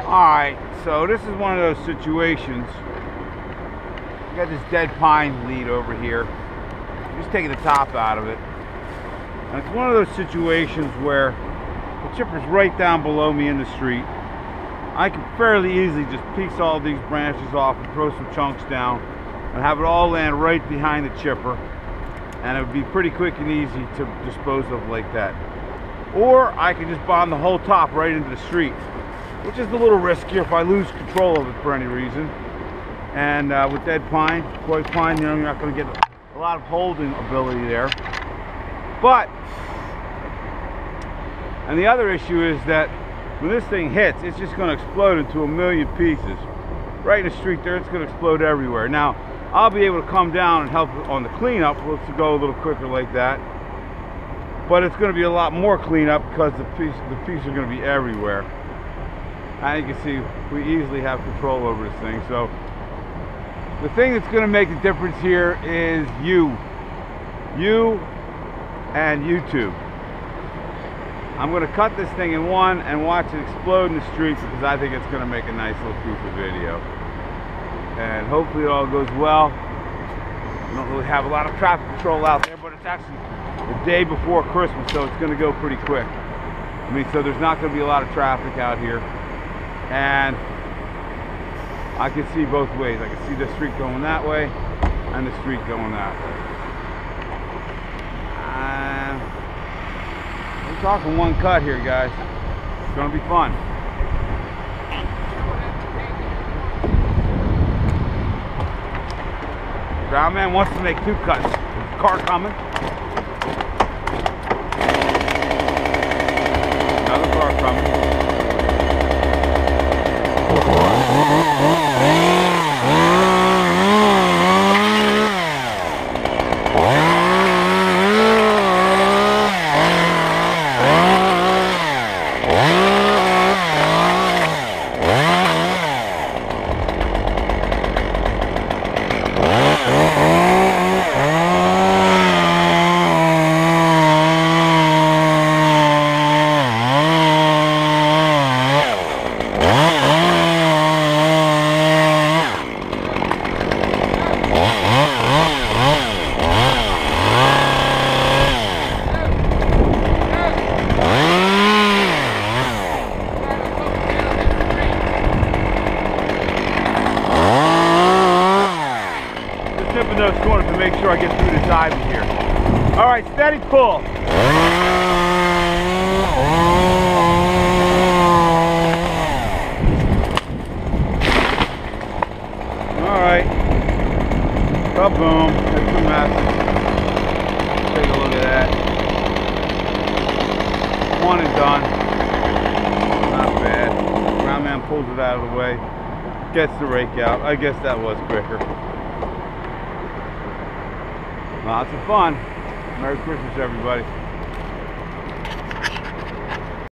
Alright, so this is one of those situations. You got this dead pine lead over here. Just taking the top out of it. And it's one of those situations where the chipper's right down below me in the street. I can fairly easily just piece all these branches off and throw some chunks down and have it all land right behind the chipper. And it would be pretty quick and easy to dispose of like that. Or I can just bond the whole top right into the street, which is a little riskier if I lose control of it for any reason. And with dead pine, white pine, you're not going to get a lot of holding ability there. But, and the other issue is that when this thing hits, it's just going to explode into a million pieces. Right in the street there, it's going to explode everywhere. Now, I'll be able to come down and help on the cleanup, to go a little quicker like that. But it's going to be a lot more cleanup because the pieces are going to be everywhere. And you can see we easily have control over this thing. So the thing that's going to make the difference here is you and YouTube. I'm going to cut this thing in one and watch it explode in the street because I think it's going to make a nice little piece of video. And hopefully it all goes well. We don't really have a lot of traffic control out there, but it's actually the day before Christmas, so it's going to go pretty quick. I mean, so there's not going to be a lot of traffic out here. And I can see both ways. I can see the street going that way and the street going that way. We're talking one cut here, guys. It's going to be fun. Ground man wants to make 2 cuts. There's a car coming. Another car coming. Tipping those corners to make sure I get through this ivy here. All right, steady pull. All right. Boom. That's the message. Take a look at that. One and done. Not bad. Ground man pulls it out of the way. Gets the rake out. I guess that was quicker. Lots of fun. Merry Christmas, everybody.